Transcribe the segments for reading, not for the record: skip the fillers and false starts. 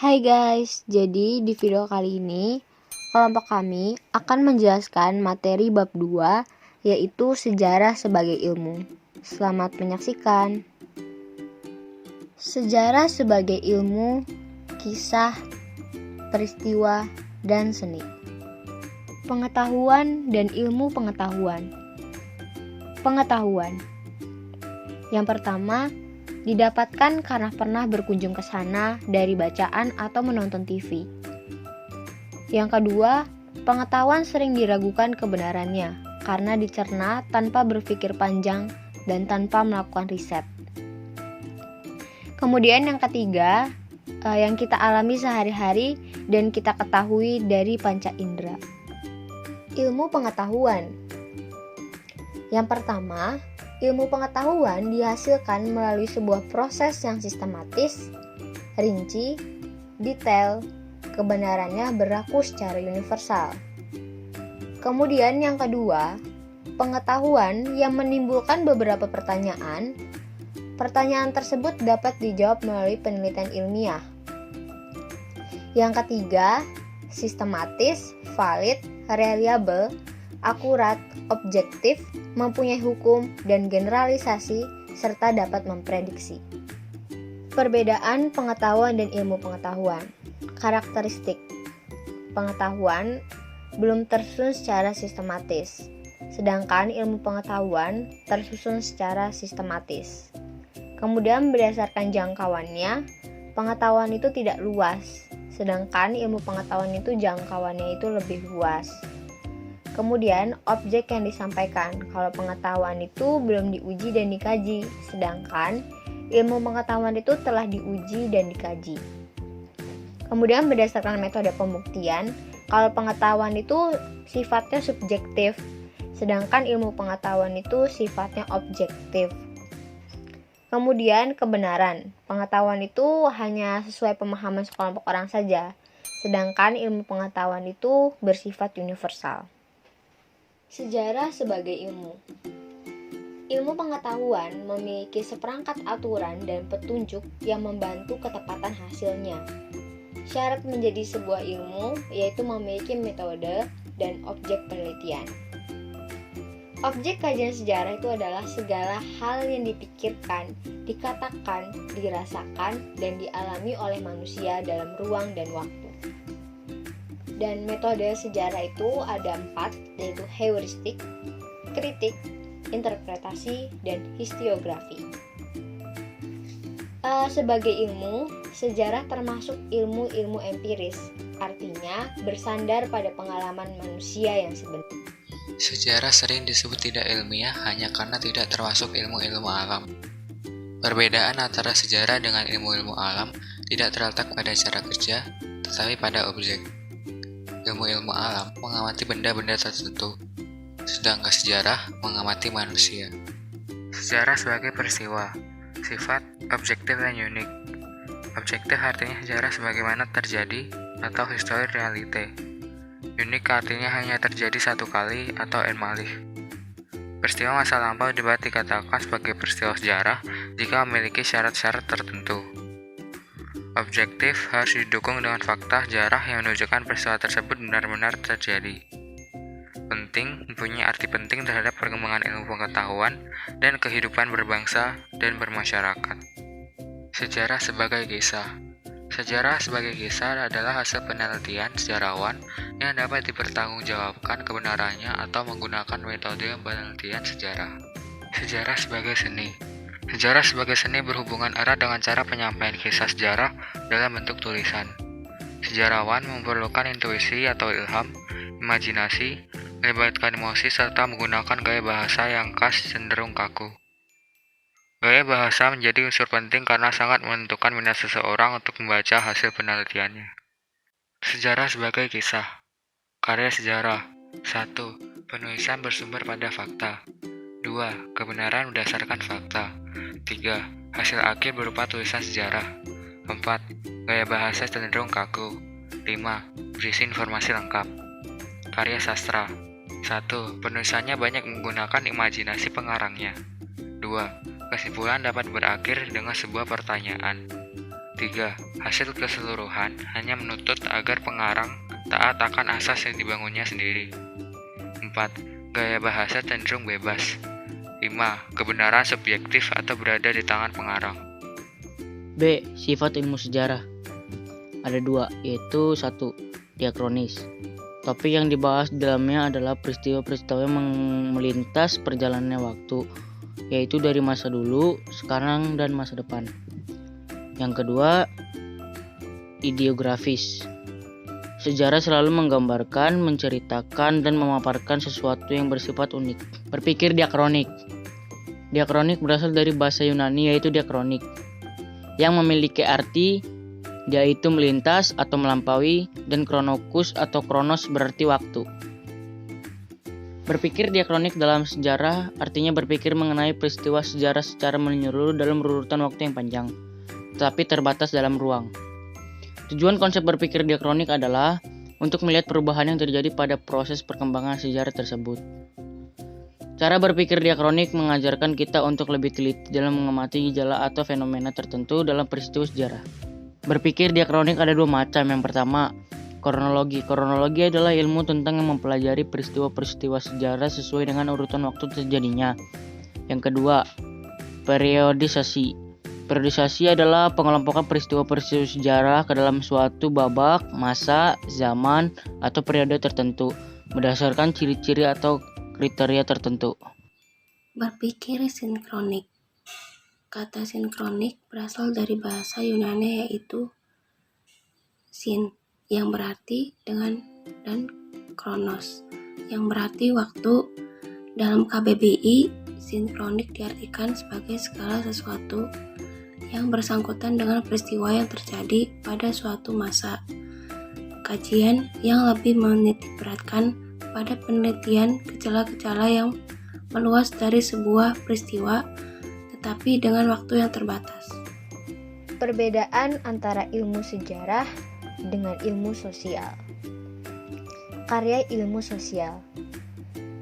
Hai guys, jadi di video kali ini kelompok kami akan menjelaskan materi bab 2 yaitu sejarah sebagai ilmu. Selamat menyaksikan. Sejarah sebagai ilmu, kisah, peristiwa, dan seni. Pengetahuan dan ilmu pengetahuan. Pengetahuan. Yang pertama, didapatkan karena pernah berkunjung ke sana dari bacaan atau menonton TV. Yang kedua, pengetahuan sering diragukan kebenarannya karena dicerna tanpa berpikir panjang dan tanpa melakukan riset. Kemudian yang ketiga, yang kita alami sehari-hari dan kita ketahui dari panca indera. Ilmu pengetahuan. Yang pertama, ilmu pengetahuan dihasilkan melalui sebuah proses yang sistematis, rinci, detail, kebenarannya berlaku secara universal. Kemudian yang kedua, pengetahuan yang menimbulkan beberapa pertanyaan. Pertanyaan tersebut dapat dijawab melalui penelitian ilmiah. Yang ketiga, sistematis, valid, reliable, akurat, objektif, mempunyai hukum dan generalisasi, serta dapat memprediksi. Perbedaan pengetahuan dan ilmu pengetahuan. Karakteristik pengetahuan belum tersusun secara sistematis, sedangkan ilmu pengetahuan tersusun secara sistematis. Kemudian berdasarkan jangkauannya, pengetahuan itu tidak luas, sedangkan ilmu pengetahuan itu jangkauannya itu lebih luas. Kemudian objek yang disampaikan, kalau pengetahuan itu belum diuji dan dikaji, sedangkan ilmu pengetahuan itu telah diuji dan dikaji. Kemudian berdasarkan metode pembuktian, kalau pengetahuan itu sifatnya subjektif, sedangkan ilmu pengetahuan itu sifatnya objektif. Kemudian kebenaran, pengetahuan itu hanya sesuai pemahaman sekelompok orang saja, sedangkan ilmu pengetahuan itu bersifat universal. Sejarah sebagai ilmu. Ilmu pengetahuan memiliki seperangkat aturan dan petunjuk yang membantu ketepatan hasilnya. Syarat menjadi sebuah ilmu yaitu memiliki metode dan objek penelitian. Objek kajian sejarah itu adalah segala hal yang dipikirkan, dikatakan, dirasakan, dan dialami oleh manusia dalam ruang dan waktu. Dan metode sejarah itu ada 4, yaitu heuristik, kritik, interpretasi, dan historiografi. Sebagai ilmu, sejarah termasuk ilmu-ilmu empiris, artinya bersandar pada pengalaman manusia yang sebenarnya. Sejarah sering disebut tidak ilmiah hanya karena tidak termasuk ilmu-ilmu alam. Perbedaan antara sejarah dengan ilmu-ilmu alam tidak terletak pada cara kerja, tetapi pada objek. Ilmu-ilmu alam mengamati benda-benda tertentu, sedangkan sejarah mengamati manusia. Sejarah sebagai peristiwa, sifat objektif dan unik. Objektif artinya sejarah sebagaimana terjadi atau histori realite. Unik artinya hanya terjadi satu kali atau malih. Peristiwa masa lampau dapat dikatakan sebagai peristiwa sejarah jika memiliki syarat-syarat tertentu. Objektif harus didukung dengan fakta sejarah yang menunjukkan peristiwa tersebut benar-benar terjadi. Penting mempunyai arti penting terhadap perkembangan ilmu pengetahuan dan kehidupan berbangsa dan bermasyarakat. Sejarah sebagai kisah. Sejarah sebagai kisah adalah hasil penelitian sejarawan yang dapat dipertanggungjawabkan kebenarannya atau menggunakan metode penelitian sejarah. Sejarah sebagai seni. Sejarah sebagai seni berhubungan erat dengan cara penyampaian kisah sejarah dalam bentuk tulisan. Sejarawan memerlukan intuisi atau ilham, imajinasi, melibatkan emosi serta menggunakan gaya bahasa yang khas cenderung kaku. Gaya bahasa menjadi unsur penting karena sangat menentukan minat seseorang untuk membaca hasil penelitiannya. Sejarah sebagai kisah. Karya sejarah. 1. Penulisan bersumber pada fakta. 2. Kebenaran berdasarkan fakta. 3. Hasil akhir berupa tulisan sejarah. 4. Gaya bahasa cenderung kaku. 5. Berisi informasi lengkap. Karya sastra. 1. Penulisannya banyak menggunakan imajinasi pengarangnya. 2. Kesimpulan dapat berakhir dengan sebuah pertanyaan. 3. Hasil keseluruhan hanya menuntut agar pengarang taat akan asas yang dibangunnya sendiri. 4. Gaya bahasa cenderung bebas. 5. Kebenaran subjektif atau berada di tangan pengarang. B. Sifat ilmu sejarah. Ada 2, yaitu 1. Diakronis. Topik yang dibahas di dalamnya adalah peristiwa-peristiwa yang melintas perjalanannya waktu, yaitu dari masa dulu, sekarang, dan masa depan. Yang kedua, ideografis. Sejarah selalu menggambarkan, menceritakan, dan memaparkan sesuatu yang bersifat unik. Berpikir diakronik. Diakronik berasal dari bahasa Yunani, yaitu diakronik, yang memiliki arti yaitu melintas atau melampaui, dan kronokus atau kronos berarti waktu. Berpikir diakronik dalam sejarah artinya berpikir mengenai peristiwa sejarah secara menyeluruh dalam urutan waktu yang panjang, tetapi terbatas dalam ruang. Tujuan konsep berpikir diakronik adalah untuk melihat perubahan yang terjadi pada proses perkembangan sejarah tersebut. Cara berpikir diakronik mengajarkan kita untuk lebih teliti dalam mengamati gejala atau fenomena tertentu dalam peristiwa sejarah. Berpikir diakronik ada 2 macam. Yang pertama, kronologi. Kronologi adalah ilmu tentang yang mempelajari peristiwa-peristiwa sejarah sesuai dengan urutan waktu terjadinya. Yang kedua, periodisasi. Periodisasi adalah pengelompokan peristiwa-peristiwa sejarah ke dalam suatu babak, masa, zaman, atau periode tertentu berdasarkan ciri-ciri atau kriteria tertentu. Berpikir sinkronik. Kata sinkronik berasal dari bahasa Yunani yaitu sin yang berarti dengan dan kronos yang berarti waktu. Dalam KBBI, sinkronik diartikan sebagai segala sesuatu yang bersangkutan dengan peristiwa yang terjadi pada suatu masa. Kajian yang lebih menitikberatkan pada penelitian gejala-gejala yang meluas dari sebuah peristiwa tetapi dengan waktu yang terbatas. Perbedaan antara ilmu sejarah dengan ilmu sosial. Karya ilmu sosial.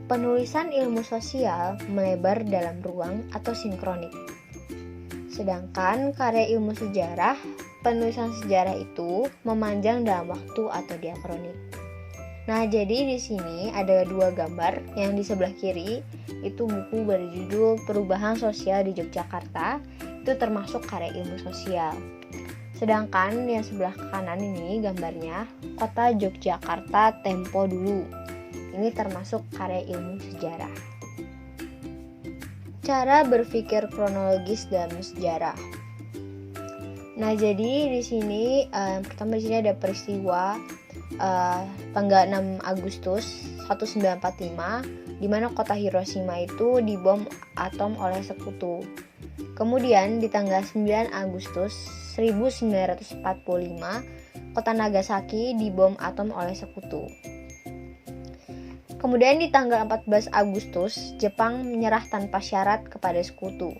Penulisan ilmu sosial melebar dalam ruang atau sinkronik. Sedangkan karya ilmu sejarah, penulisan sejarah itu memanjang dalam waktu atau diakronik. Nah, jadi di sini ada 2 gambar. Yang di sebelah kiri itu buku berjudul Perubahan Sosial di Yogyakarta. Itu termasuk karya ilmu sosial. Sedangkan yang sebelah kanan ini gambarnya Kota Yogyakarta Tempo Dulu. Ini termasuk karya ilmu sejarah. Cara berpikir kronologis dalam sejarah. Nah, jadi di sini pertama di sini ada peristiwa tanggal 6 Agustus 1945 di mana kota Hiroshima itu dibom atom oleh sekutu. Kemudian di tanggal 9 Agustus 1945 kota Nagasaki dibom atom oleh sekutu. Kemudian di tanggal 14 Agustus Jepang menyerah tanpa syarat kepada sekutu.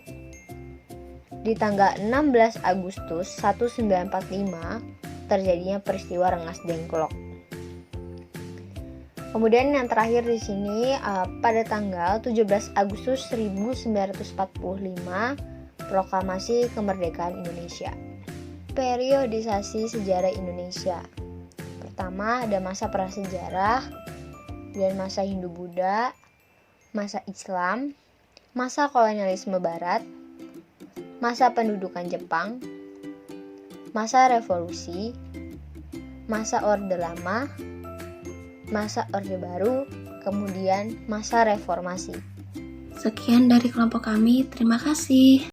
Di tanggal 16 Agustus 1945 terjadinya peristiwa Rengas Dengklok. Kemudian yang terakhir di sini pada tanggal 17 Agustus 1945 proklamasi kemerdekaan Indonesia. Periodisasi sejarah Indonesia. Pertama ada masa prasejarah, dan masa Hindu-Buddha, masa Islam, masa kolonialisme Barat, masa pendudukan Jepang, masa revolusi, masa Orde Lama, masa Orde Baru, kemudian masa reformasi. Sekian dari kelompok kami, terima kasih.